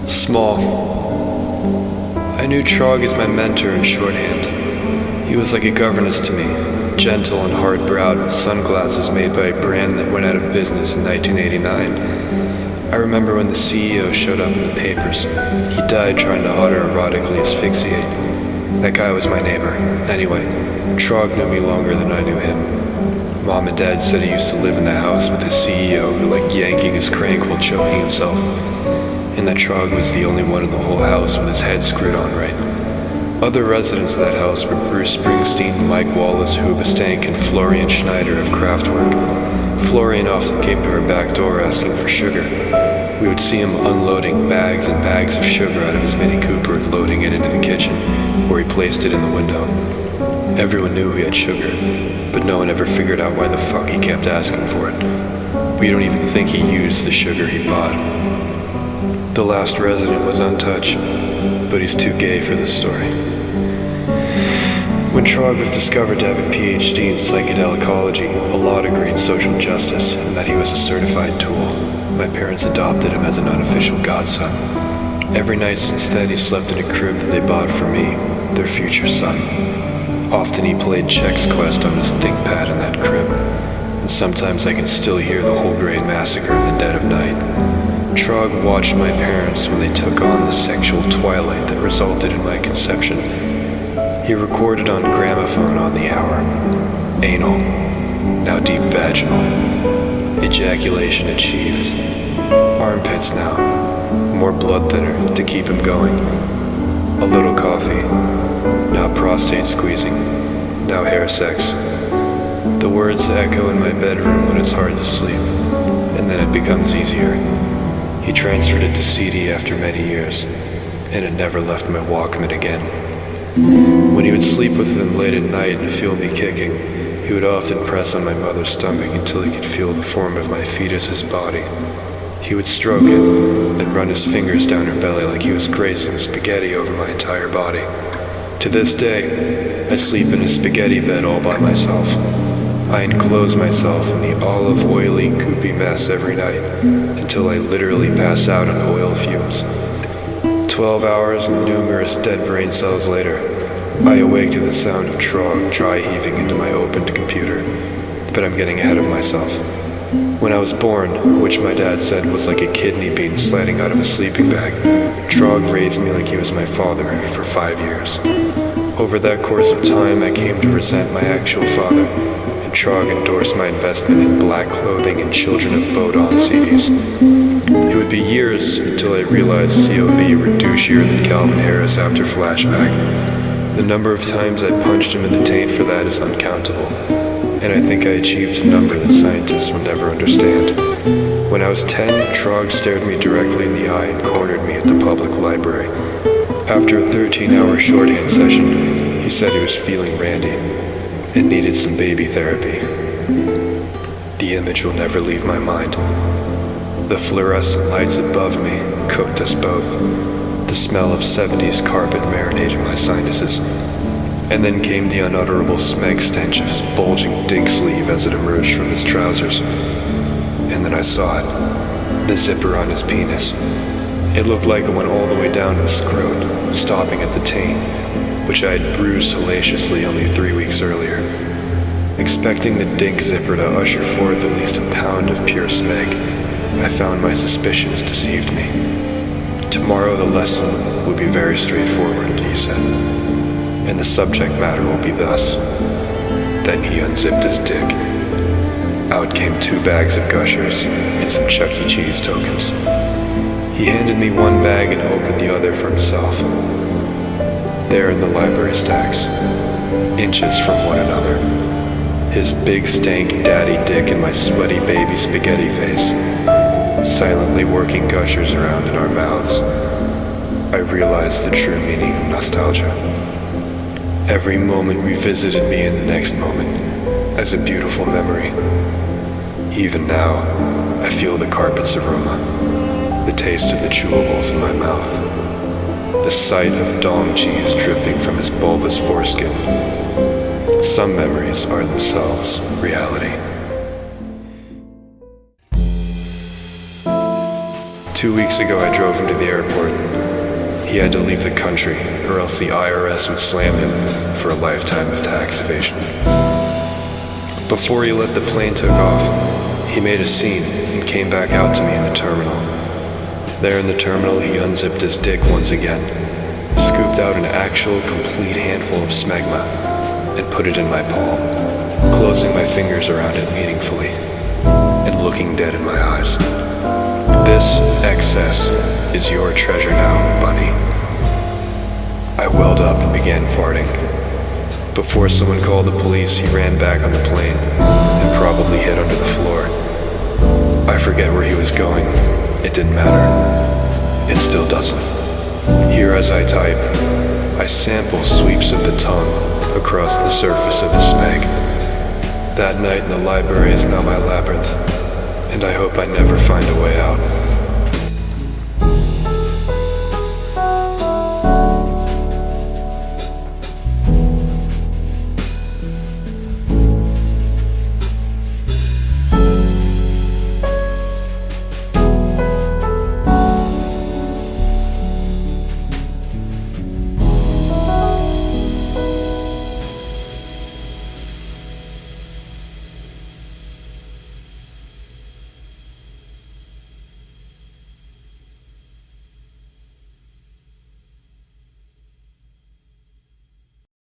Small. I knew Trog as my mentor in shorthand. He was like a governess to me, gentle and hard-browed with sunglasses made by a brand that went out of business in 1989. I remember when the CEO showed up in the papers. He died trying to autoerotically asphyxiate. That guy was my neighbor. Anyway, Trog knew me longer than I knew him. Mom and Dad said he used to live in the house with his CEO who liked yanking his crank while choking himself. And that Trog was the only one in the whole house with his head screwed on right. Other residents of that house were Bruce Springsteen, Mike Wallace, Hoobastank, and Florian Schneider of Kraftwerk. Florian often came to her back door asking for sugar. We would see him unloading bags and bags of sugar out of his Mini Cooper and loading it into the kitchen, where he placed it in the window. Everyone knew he had sugar, but no one ever figured out why the fuck he kept asking for it. We don't even think he used the sugar he bought. The last resident was untouched, but he's too gay for this story. When Trog was discovered to have a PhD in psychedelicology, a law degree in social justice, and that he was a certified tool, my parents adopted him as an unofficial godson. Every night since then he slept in a crib that they bought for me, their future son. Often he played Chex Quest on his ThinkPad in that crib, and sometimes I can still hear the whole grain massacre in the dead of night. Trog watched my parents when they took on the sexual twilight that resulted in my conception. He recorded on gramophone on the hour. Anal, now deep vaginal. Ejaculation achieved. Armpits now, more blood thinner to keep him going. A little coffee, now prostate squeezing, now hair sex. The words echo in my bedroom when it's hard to sleep, and then it becomes easier. He transferred it to CD after many years, and it never left my Walkman again. When he would sleep with him late at night and feel me kicking, he would often press on my mother's stomach until he could feel the form of my fetus's body. He would stroke it and run his fingers down her belly like he was gracing spaghetti over my entire body. To this day, I sleep in a spaghetti bed all by myself. I enclose myself in the olive oily goopy mess every night until I literally pass out on oil fumes. 12 hours and numerous dead brain cells later, I awake to the sound of Trog dry heaving into my opened computer. But I'm getting ahead of myself. When I was born, which my dad said was like a kidney bean sliding out of a sleeping bag, Trog raised me like he was my father for 5 years. Over that course of time, I came to resent my actual father, and Trog endorsed my investment in black clothing and Children of Bodom CDs. It would be years until I realized CLB were douchier than Calvin Harris after Flashback. The number of times I punched him in the taint for that is uncountable, and I think I achieved a number that scientists will never understand. When I was 10, Trog stared me directly in the eye and cornered me at the public library. After a 13-hour shorthand session, he said he was feeling randy and needed some baby therapy. The image will never leave my mind. The fluorescent lights above me cooked us both. The smell of 70s carpet marinated my sinuses. And then came the unutterable smeg stench of his bulging dink sleeve as it emerged from his trousers. And then I saw it, the zipper on his penis. It looked like it went all the way down to the scrot, stopping at the taint, which I had bruised hellaciously only 3 weeks earlier. Expecting the dink zipper to usher forth at least a pound of pure smeg, I found my suspicions deceived me. Tomorrow the lesson will be very straightforward, he said, and the subject matter will be thus. Then he unzipped his dick. Out came 2 bags of Gushers and some Chuck E. Cheese tokens. He handed me one bag and opened the other for himself. There in the library stacks, inches from one another, his big stank daddy dick and my sweaty baby spaghetti face, silently working Gushers around in our mouths. I realized the true meaning of nostalgia. Every moment revisited me in the next moment as a beautiful memory. Even now, I feel the carpet's aroma, the taste of the chewables in my mouth, the sight of dong cheese dripping from his bulbous foreskin. Some memories are themselves reality. 2 weeks ago, I drove him to the airport. He had to leave the country, or else the IRS would slam him for a lifetime of tax evasion. Before he let the plane take off, he made a scene and came back out to me in the terminal. There in the terminal, he unzipped his dick once again, scooped out an actual complete handful of smegma, and put it in my palm, closing my fingers around it meaningfully, and looking dead in my eyes. This excess is your treasure now, Bunny. I welled up and began farting. Before someone called the police, he ran back on the plane and probably hid under the floor. I forget where he was going. It didn't matter. It still doesn't. Here as I type, I sample sweeps of the tongue across the surface of the smeg. That night in the library is now my labyrinth, and I hope I never find a way out.